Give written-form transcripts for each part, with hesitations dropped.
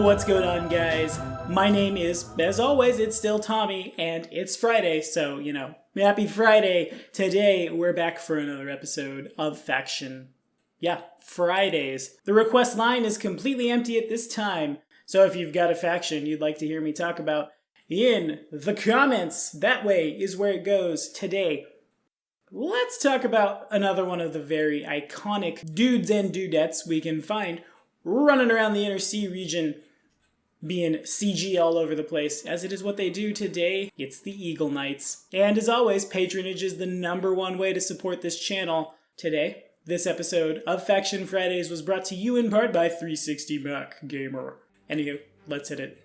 What's going on, guys? My name is, as always, it's still Tommy, and it's Friday, so, happy Friday. Today, we're back for another episode of Faction. Yeah, Fridays. The request line is completely empty at this time, so if you've got a faction you'd like to hear me talk about in the comments, that way is where it goes today. Let's talk about another one of the very iconic dudes and dudettes we can find running around the inner sea region, being CG all over the place, as it is what they do today. It's the Eagle Knights. And as always, patronage is the #1 way to support this channel. Today, this episode of Faction Fridays was brought to you in part by 360 Mac Gamer. Anywho, let's hit it.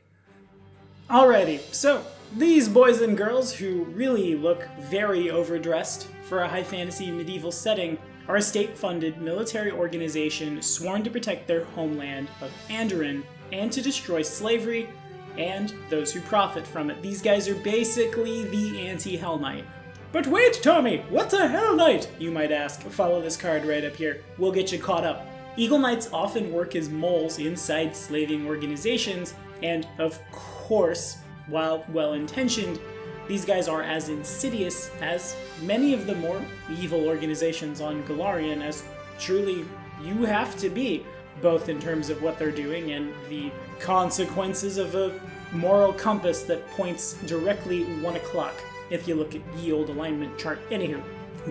Alrighty, so these boys and girls who really look very overdressed for a high fantasy medieval setting are a state-funded military organization sworn to protect their homeland of Andoran and to destroy slavery and those who profit from it. These guys are basically the anti-Hell Knight. But wait, Tommy, what's a Hell Knight? You might ask. Follow this card right up here. We'll get you caught up. Eagle Knights often work as moles inside slaving organizations, and of course, while well-intentioned, these guys are as insidious as many of the more evil organizations on Golarion, as truly you have to be, both in terms of what they're doing and the consequences of a moral compass that points directly 1 o'clock, if you look at ye old alignment chart. Anywho,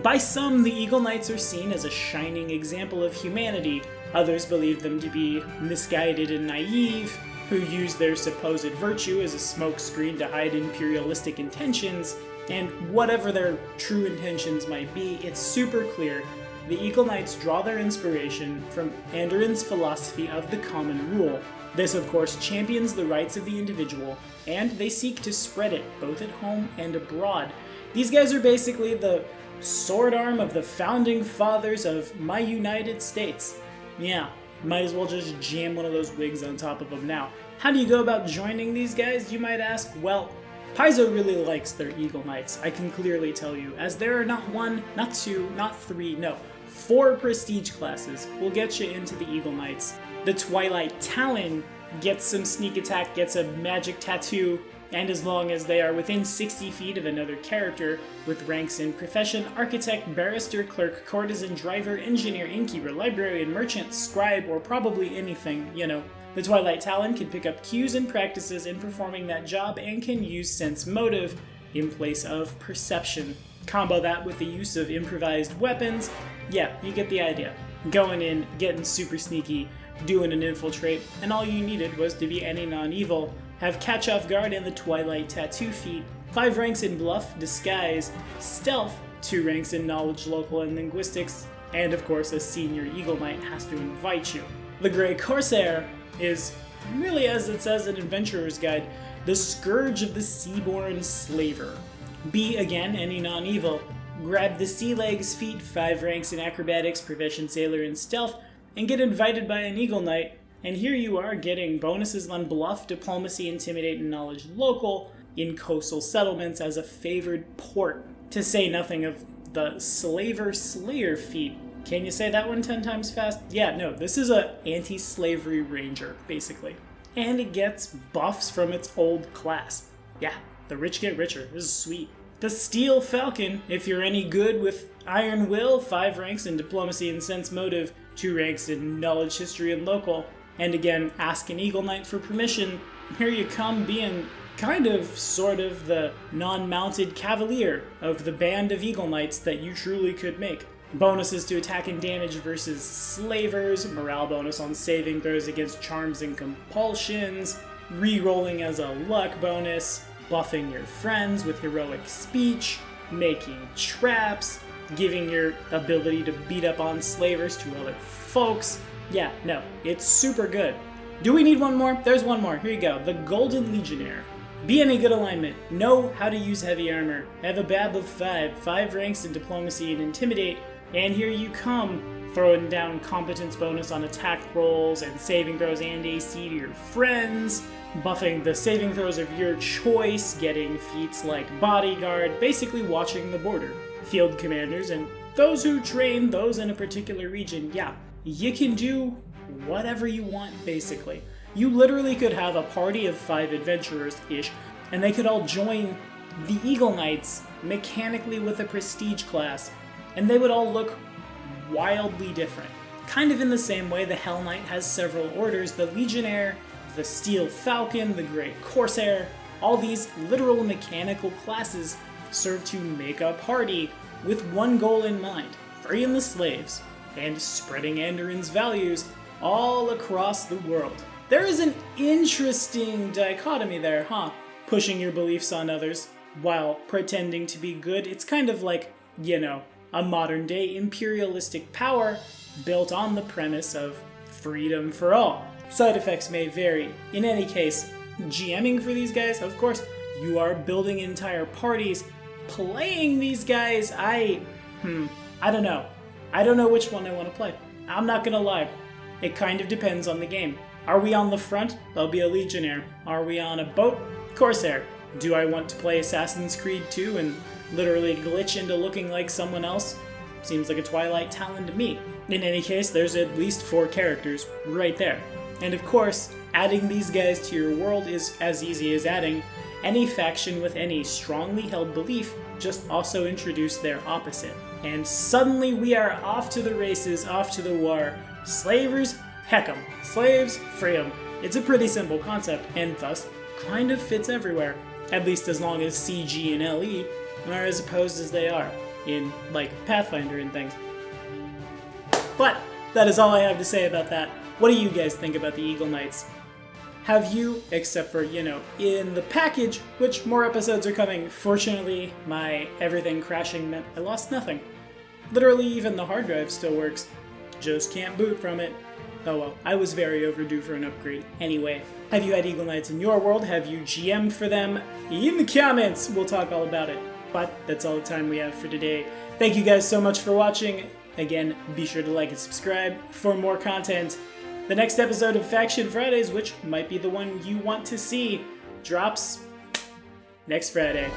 by some, the Eagle Knights are seen as a shining example of humanity. Others believe them to be misguided and naive, who use their supposed virtue as a smokescreen to hide imperialistic intentions, and whatever their true intentions might be, it's super clear the Eagle Knights draw their inspiration from Andoran's philosophy of the common rule. This, of course, champions the rights of the individual, and they seek to spread it both at home and abroad. These guys are basically the sword arm of the founding fathers of my United States. Yeah. Might as well just jam one of those wigs on top of them now. How do you go about joining these guys, you might ask? Well, Paizo really likes their Eagle Knights, I can clearly tell you, as there are not 1, not 2, not 3, no, 4 prestige classes will get you into the Eagle Knights. The Twilight Talon gets some sneak attack, gets a magic tattoo, and as long as they are within 60 feet of another character, with ranks in Profession, Architect, Barrister, Clerk, Courtesan, Driver, Engineer, Innkeeper, Librarian, Merchant, Scribe, or probably anything, the Twilight Talon can pick up cues and practices in performing that job and can use Sense Motive in place of Perception. Combo that with the use of improvised weapons, yeah, you get the idea. Going in, getting super sneaky, doing an infiltrate, and all you needed was to be any non-evil, have Catch Off Guard and the Twilight Tattoo feat, 5 ranks in Bluff, Disguise, Stealth, 2 ranks in Knowledge, Local, and Linguistics, and of course a senior Eagle Knight has to invite you. The Grey Corsair is, really as it says in Adventurer's Guide, the Scourge of the Seaborn Slaver. Be, again, any non-evil. Grab the Sea Legs feat, 5 ranks in Acrobatics, Profession, Sailor, and Stealth, and get invited by an Eagle Knight. And here you are getting bonuses on Bluff, Diplomacy, Intimidate, and Knowledge Local in coastal settlements as a favored port, to say nothing of the Slaver Slayer feat. Can you say that one 10 times fast? Yeah, no, this is a anti-slavery ranger, basically. And it gets buffs from its old class. Yeah, the rich get richer. This is sweet. The Steel Falcon, if you're any good with Iron Will, 5 ranks in Diplomacy and Sense Motive, 2 ranks in Knowledge, History, and Local. And again, ask an Eagle Knight for permission. Here you come, being kind of, sort of, the non-mounted cavalier of the band of Eagle Knights that you truly could make. Bonuses to attack and damage versus slavers, morale bonus on saving throws against charms and compulsions, re-rolling as a luck bonus, buffing your friends with heroic speech, making traps, giving your ability to beat up on slavers to other folks. Yeah, no, it's super good. Do we need one more? There's one more. Here you go. The Golden Legionnaire. Be any good alignment. Know how to use heavy armor. Have a BAB of 5 ranks in Diplomacy and Intimidate, and here you come, throwing down competence bonus on attack rolls and saving throws and AC to your friends, buffing the saving throws of your choice, getting feats like Bodyguard, basically watching the border. Field commanders and those who train those in a particular region, yeah, you can do whatever you want, basically. You literally could have a party of 5 adventurers-ish, and they could all join the Eagle Knights mechanically with a prestige class, and they would all look wildly different. Kind of in the same way the Hell Knight has several orders, the Legionnaire, the Steel Falcon, the Great Corsair, all these literal mechanical classes serve to make a party with one goal in mind, freeing the slaves, and spreading Andorran's values all across the world. There is an interesting dichotomy there, huh? Pushing your beliefs on others while pretending to be good. It's kind of like, a modern day imperialistic power built on the premise of freedom for all. Side effects may vary. In any case, GMing for these guys, of course, you are building entire parties. Playing these guys, I don't know. I don't know which one I want to play. I'm not gonna lie. It kind of depends on the game. Are we on the front? I'll be a Legionnaire. Are we on a boat? Corsair. Do I want to play Assassin's Creed 2 and literally glitch into looking like someone else? Seems like a Twilight Talon to me. In any case, there's at least 4 characters right there. And of course, adding these guys to your world is as easy as adding any faction with any strongly held belief, just also introduce their opposite. And suddenly we are off to the races, off to the war. Slavers, heck 'em. Slaves, free 'em. It's a pretty simple concept, and thus kind of fits everywhere. At least as long as CG and LE are as opposed as they are in, like, Pathfinder and things. But that is all I have to say about that. What do you guys think about the Eagle Knights? Have you, except for, in the package, which more episodes are coming. Fortunately, my everything crashing meant I lost nothing. Literally, even the hard drive still works. Just can't boot from it. Oh well, I was very overdue for an upgrade. Anyway, have you had Eagle Knights in your world? Have you GM'd for them? In the comments, we'll talk all about it. But that's all the time we have for today. Thank you guys so much for watching. Again, be sure to like and subscribe for more content. The next episode of Faction Fridays, which might be the one you want to see, drops next Friday.